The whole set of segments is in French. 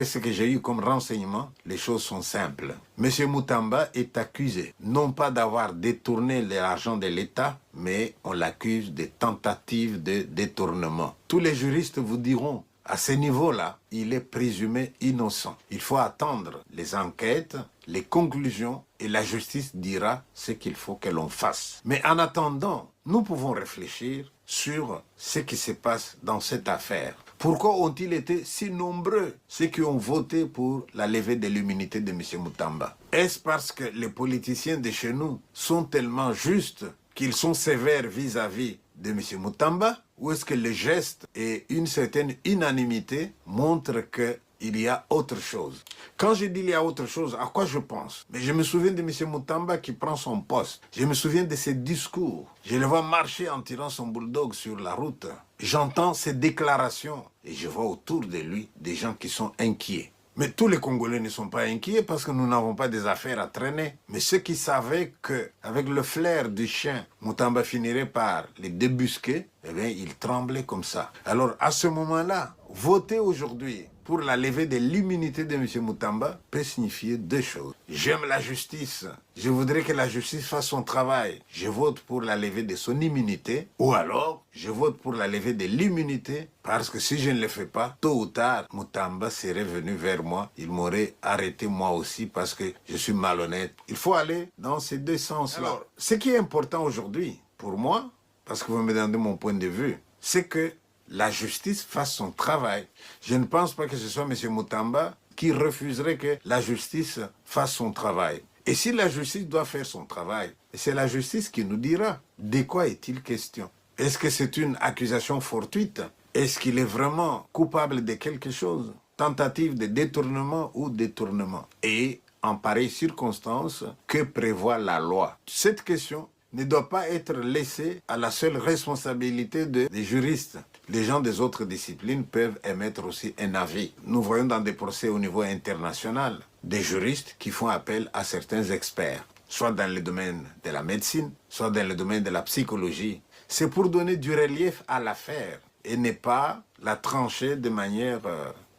Ce que j'ai eu comme renseignement, les choses sont simples. M. Moutamba est accusé, non pas d'avoir détourné l'argent de l'État, mais on l'accuse de tentatives de détournement. Tous les juristes vous diront, à ce niveau-là, il est présumé innocent. Il faut attendre les enquêtes, les conclusions, et la justice dira ce qu'il faut que l'on fasse. Mais en attendant, nous pouvons réfléchir sur ce qui se passe dans cette affaire. Pourquoi ont-ils été si nombreux, ceux qui ont voté pour la levée de l'immunité de M. Moutamba? Est-ce parce que les politiciens de chez nous sont tellement justes qu'ils sont sévères vis-à-vis de M. Moutamba? Ou est-ce que le geste et une certaine unanimité montrent qu'il y a autre chose? Quand je dis il y a autre chose, à quoi je pense? Mais je me souviens de M. Moutamba qui prend son poste. Je me souviens de ses discours. Je le vois marcher en tirant son bulldog sur la route. J'entends ses déclarations et je vois autour de lui des gens qui sont inquiets. Mais tous les Congolais ne sont pas inquiets parce que nous n'avons pas des affaires à traîner. Mais ceux qui savaient qu'avec le flair du chien, Moutamba finirait par les débusquer, eh bien, ils tremblaient comme ça. Alors, à ce moment-là, voter aujourd'hui pour la levée de l'immunité de M. Moutamba peut signifier deux choses. J'aime la justice. Je voudrais que la justice fasse son travail. Je vote pour la levée de son immunité. Ou alors, je vote pour la levée de l'immunité parce que si je ne le fais pas, tôt ou tard, Moutamba serait venu vers moi. Il m'aurait arrêté moi aussi parce que je suis malhonnête. Il faut aller dans ces deux sens-là. Alors, ce qui est important aujourd'hui, pour moi, parce que vous me demandez mon point de vue, c'est que la justice fasse son travail. Je ne pense pas que ce soit M. Moutamba qui refuserait que la justice fasse son travail. Et si la justice doit faire son travail, c'est la justice qui nous dira de quoi est-il question. Est-ce que c'est une accusation fortuite? Est-ce qu'il est vraiment coupable de quelque chose? Tentative de détournement ou détournement? Et en pareille circonstance, que prévoit la loi? Cette question ne doit pas être laissée à la seule responsabilité des juristes. Les gens des autres disciplines peuvent émettre aussi un avis. Nous voyons dans des procès au niveau international des juristes qui font appel à certains experts, soit dans le domaine de la médecine, soit dans le domaine de la psychologie. C'est pour donner du relief à l'affaire et ne pas la trancher de manière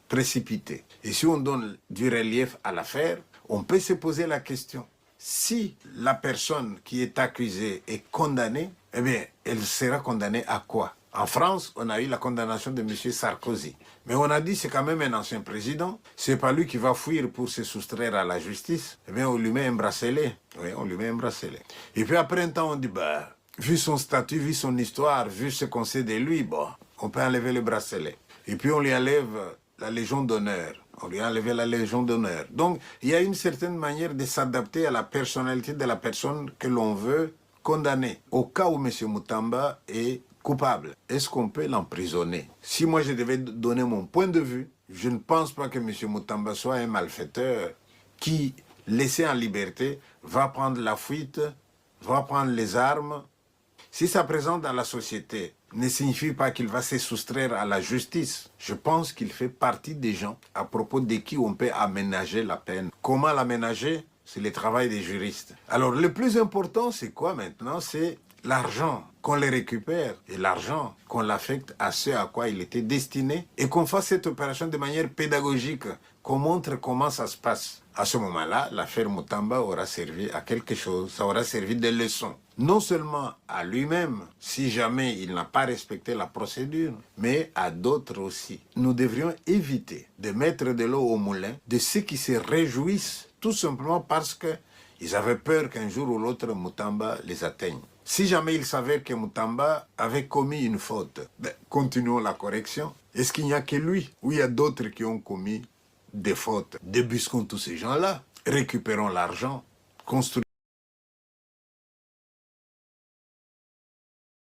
précipitée. Et si on donne du relief à l'affaire, on peut se poser la question. Si la personne qui est accusée est condamnée, eh bien, elle sera condamnée à quoi? En France, on a eu la condamnation de M. Sarkozy. Mais on a dit c'est quand même un ancien président. C'est pas lui qui va fuir pour se soustraire à la justice. Eh bien, on lui met un bracelet. Oui, on lui met un bracelet. Et puis après un temps, on dit, bah, vu son statut, vu son histoire, vu ce qu'on sait de lui, bon, on peut enlever le bracelet. Et puis on lui enlève la Légion d'honneur. On lui a enlevé la Légion d'honneur. Donc, il y a une certaine manière de s'adapter à la personnalité de la personne que l'on veut condamner. Au cas où M. Moutamba est coupable, est-ce qu'on peut l'emprisonner? Si moi je devais donner mon point de vue, je ne pense pas que M. Moutamba soit un malfaiteur qui, laissé en liberté, va prendre la fuite, va prendre les armes. Si sa présence dans la société ne signifie pas qu'il va se soustraire à la justice, je pense qu'il fait partie des gens à propos de qui on peut aménager la peine. Comment l'aménager? C'est le travail des juristes. Alors le plus important, c'est quoi maintenant? C'est l'argent qu'on les récupère et l'argent qu'on l'affecte à ce à quoi il était destiné et qu'on fasse cette opération de manière pédagogique, qu'on montre comment ça se passe. À ce moment-là, l'affaire Moutamba aura servi à quelque chose, ça aura servi de leçon. Non seulement à lui-même, si jamais il n'a pas respecté la procédure, mais à d'autres aussi. Nous devrions éviter de mettre de l'eau au moulin de ceux qui se réjouissent tout simplement parce qu'ils avaient peur qu'un jour ou l'autre Moutamba les atteigne. Si jamais il s'avère que Moutamba avait commis une faute, ben, continuons la correction. Est-ce qu'il n'y a que lui ou il y a d'autres qui ont commis des fautes? Débusquons tous ces gens-là, récupérons l'argent, construisons